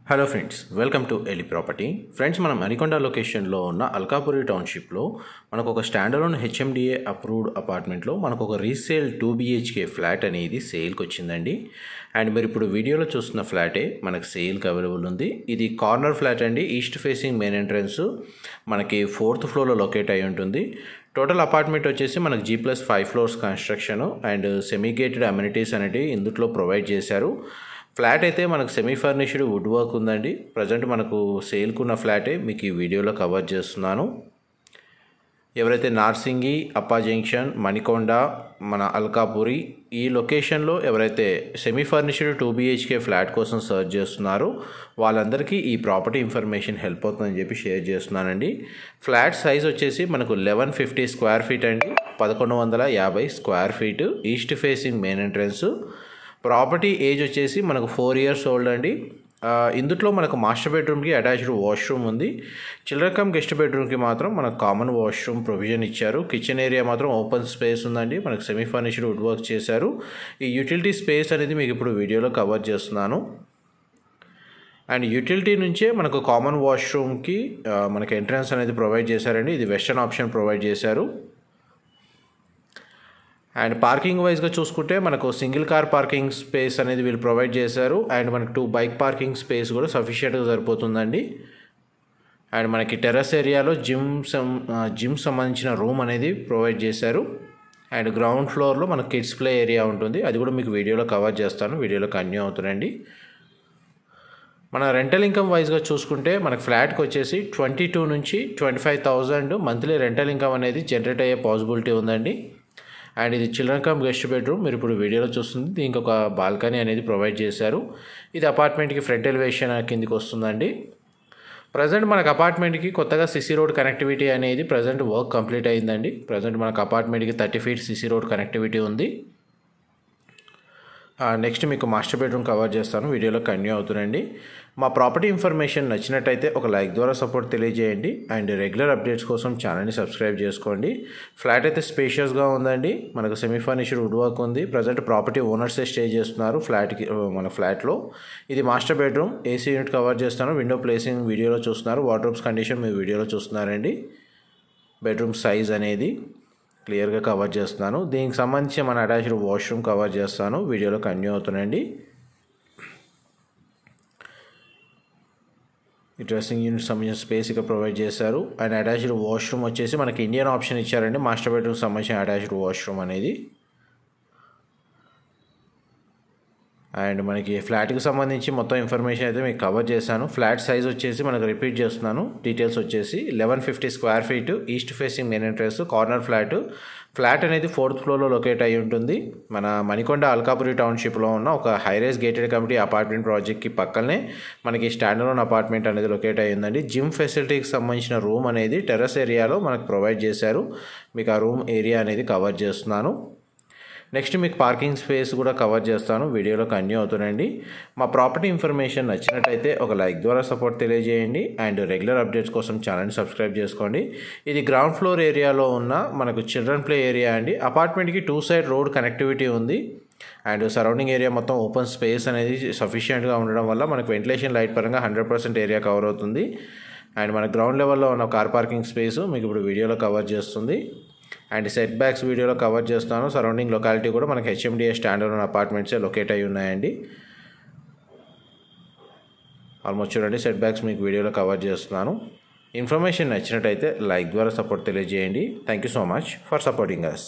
Hello friends, welcome to ఎలి property. Friends, మనం మణికొండ లొకేషన్లో ఉన్న అల్కాపురి టౌన్షిప్లో మనకు ఒక స్టాండర్లోన్ హెచ్ఎండిఏ అప్రూవ్డ్ అపార్ట్మెంట్లో మనకు ఒక రీసేల్ 2 BHK ఫ్లాట్ అనేది సేల్కి వచ్చిందండి. అండ్ మీరు ఇప్పుడు వీడియోలో చూస్తున్న ఫ్లాటే మనకు సేల్కి అవైలబుల్ ఉంది. ఇది కార్నర్ ఫ్లాట్ అండి. ఈస్ట్ ఫేసింగ్ మెయిన్ ఎంట్రన్స్ మనకి 4th ఫ్లోర్లో లొకేట్ అయి ఉంటుంది. టోటల్ అపార్ట్మెంట్ వచ్చేసి మనకు G+5 floors construction and semi gated amenities అనేవి ఇందులో ప్రొవైడ్ చేశారు. ఫ్లాట్ అయితే మనకు సెమీ ఫర్నిష్డ్ వుడ్ వర్క్ ఉందండి. ప్రజెంట్ మనకు సేల్కున్న ఫ్లాటే మీకు ఈ వీడియోలో కవర్ చేస్తున్నాను. ఎవరైతే నార్సింగి, అప్పా జంక్షన్, మణికొండ, మన అల్కాపురి ఈ లొకేషన్లో ఎవరైతే సెమీ ఫర్నిష్డ్ 2 BHK ఫ్లాట్ కోసం సర్చ్ చేస్తున్నారో వాళ్ళందరికీ ఈ ప్రాపర్టీ ఇన్ఫర్మేషన్ హెల్ప్ అవుతుందని చెప్పి షేర్ చేస్తున్నానండి. ఫ్లాట్ సైజ్ వచ్చేసి మనకు 1150 స్క్వేర్ ఫీట్ అండి, 1150 square feet, east facing main entrance. Property age వచ్చేసి మనకు 4 years ఓల్డ్ అండి. ఇందులో మనకు మాస్టర్ బెడ్రూమ్కి అటాచ్డ్ వాష్రూమ్ ఉంది. చిల్డ్రన్ కమ్ గెస్ట్ బెడ్రూమ్కి మాత్రం మనకు కామన్ వాష్రూమ్ ప్రొవిజన్ ఇచ్చారు. కిచెన్ ఏరియా మాత్రం ఓపెన్ స్పేస్ ఉందండి. మనకు సెమీ ఫర్నిష్డ్ వుడ్ వర్క్ చేశారు. ఈ యూటిలిటీ స్పేస్ అనేది మీకు ఇప్పుడు వీడియోలో కవర్ చేస్తున్నాను. అండ్ యూటిలిటీ నుంచే మనకు కామన్ వాష్రూమ్కి మనకు ఎంట్రన్స్ అనేది ప్రొవైడ్ చేశారండి. ఇది వెస్టర్న్ ఆప్షన్ ప్రొవైడ్ చేశారు. అండ్ పార్కింగ్ వైజ్గా చూసుకుంటే మనకు సింగిల్ కార్ పార్కింగ్ స్పేస్ అనేది వీళ్ళు ప్రొవైడ్ చేశారు. అండ్ మనకు 2 బైక్ పార్కింగ్ స్పేస్ కూడా సఫిషియెంట్గా సరిపోతుందండి. అండ్ మనకి టెర్రస్ ఏరియాలో జిమ్ సంబంధించిన రూమ్ అనేది ప్రొవైడ్ చేశారు. అండ్ గ్రౌండ్ ఫ్లోర్లో మనకు కిడ్స్ ప్లే ఏరియా ఉంటుంది. అది కూడా మీకు వీడియోలో కవర్ చేస్తాను. వీడియోలో కంటిన్యూ అవుతుందండి. మన రెంటల్ ఇన్కమ్ వైజ్గా చూసుకుంటే మనకు ఫ్లాట్కి వచ్చేసి 22 నుంచి 25,000 మంత్లీ రెంటల్ ఇన్కమ్ అనేది జనరేట్ అయ్యే పాసిబిలిటీ ఉందండి. అండ్ ఇది చిల్డ్రన్ కమ్ గెస్ట్ బెడ్రూమ్ మీరు ఇప్పుడు వీడియోలో చూస్తుంది. దీనికి ఒక బాల్కనీ అనేది ప్రొవైడ్ చేశారు. ఇది అపార్ట్మెంట్కి ఫ్రంట్ ఎలివేషన్ కిందికి వస్తుందండి. ప్రజెంట్ మనకు అపార్ట్మెంట్కి కొత్తగా సిసి రోడ్ కనెక్టివిటీ అనేది ప్రజెంట్ వర్క్ కంప్లీట్ అయిందండి. ప్రజెంట్ మనకు అపార్ట్మెంట్కి 30 feet సిసి రోడ్ కనెక్టివిటీ ఉంది. నెక్స్ట్ మీకు మాస్టర్ బెడ్రూమ్ కవర్ చేస్తాను. వీడియోలో కంటిన్యూ అవుతుందండి. మా ప్రాపర్టీ ఇన్ఫర్మేషన్ నచ్చినట్టయితే ఒక లైక్ ద్వారా సపోర్ట్ తెలియజేయండి. అండ్ రెగ్యులర్ అప్డేట్స్ కోసం ఛానల్ని సబ్స్క్రైబ్ చేసుకోండి. ఫ్లాట్ అయితే స్పేషియస్గా ఉందండి. మనకు సెమీ ఫర్నిష్డ్ వుడ్ వర్క్ ఉంది. ప్రజెంట్ ప్రాపర్టీ ఓనర్సే స్టే చేస్తున్నారు మన ఫ్లాట్లో. ఇది master bedroom. AC unit cover చేస్తాను. విండో ప్లేసింగ్ వీడియోలో చూస్తున్నారు. వార్డ్రోబ్స్ కండిషన్ మీరు వీడియోలో చూస్తున్నారండి. బెడ్రూమ్ సైజ్ అనేది క్లియర్గా కవర్ చేస్తున్నాను. దీనికి సంబంధించి మన అటాచ్డ్ వాష్రూమ్ కవర్ చేస్తాను. వీడియోలో కంటిన్యూ అవుతుందండి. ఈ డ్రెస్సింగ్ యూనిట్ సంబంధించిన స్పేస్ ఇక్కడ ప్రొవైడ్ చేశారు. అండ్ అటాచ్డ్ వాష్రూమ్ వచ్చేసి మనకి ఇండియన్ ఆప్షన్ ఇచ్చారండి. మాస్టర్ బెడ్రూమ్ సంబంధించిన అటాచ్డ్ వాష్రూమ్ అనేది. అండ్ మనకి ఫ్లాట్కి సంబంధించి మొత్తం ఇన్ఫర్మేషన్ అయితే మీకు కవర్ చేశాను. ఫ్లాట్ సైజ్ వచ్చేసి మనకు రిపీట్ చేస్తున్నాను. డీటెయిల్స్ వచ్చేసి 1150 square feet, east facing main entrance, corner flat. Flat అనేది 4th ఫ్లోర్లో లొకేట్ అయి ఉంటుంది. మన మణికొండ అల్కాపురి టౌన్షిప్లో ఉన్న ఒక హైరైజ్ గేటెడ్ కమిటీ అపార్ట్మెంట్ ప్రాజెక్ట్కి పక్కనే మనకి స్టాండర్లోన్ అపార్ట్మెంట్ అనేది లొకేట్ అయి ఉందండి. జిమ్ ఫెసిలిటీకి సంబంధించిన రూమ్ అనేది టెర్రస్ ఏరియాలో మనకు ప్రొవైడ్ చేశారు. మీకు ఆ రూమ్ ఏరియా అనేది కవర్ చేస్తున్నాను. నెక్స్ట్ మీకు పార్కింగ్ స్పేస్ కూడా కవర్ చేస్తాను. వీడియోలో కంటిన్యూ అవుతుందండి. మా ప్రాపర్టీ ఇన్ఫర్మేషన్ నచ్చినట్టయితే ఒక లైక్ ద్వారా సపోర్ట్ తెలియజేయండి. అండ్ రెగ్యులర్ అప్డేట్స్ కోసం ఛానల్ని సబ్స్క్రైబ్ చేసుకోండి. ఇది గ్రౌండ్ ఫ్లోర్ ఏరియాలో ఉన్న మనకు చిల్డ్రన్ ప్లే ఏరియా అండి. అపార్ట్మెంట్కి 2 side రోడ్ కనెక్టివిటీ ఉంది. అండ్ సరౌండింగ్ ఏరియా మొత్తం ఓపెన్ స్పేస్ అనేది సఫిషియెంట్గా ఉండడం వల్ల మనకు వెంటిలేషన్ లైట్ పరంగా 100% ఏరియా కవర్ అవుతుంది. అండ్ మన గ్రౌండ్ లెవెల్లో ఉన్న కార్ పార్కింగ్ స్పేస్ మీకు ఇప్పుడు వీడియోలో కవర్ చేస్తుంది. అండ్ సెట్ బ్యాక్స్ వీడియోలో కవర్ చేస్తాను. సరౌండింగ్ లొకాలిటీ కూడా మనకి హెచ్ఎండిఏ స్టాండర్డ్ అపార్ట్మెంట్సే లొకేట్ అయి ఉన్నాయండి. ఆల్మోస్ట్ చూడండి, సెట్ బ్యాక్స్ మీకు వీడియోలో కవర్ చేస్తున్నాను. ఇన్ఫర్మేషన్ నచ్చినట్టయితే లైక్ ద్వారా సపోర్ట్ తెలియజేయండి. Thank you so much for supporting us.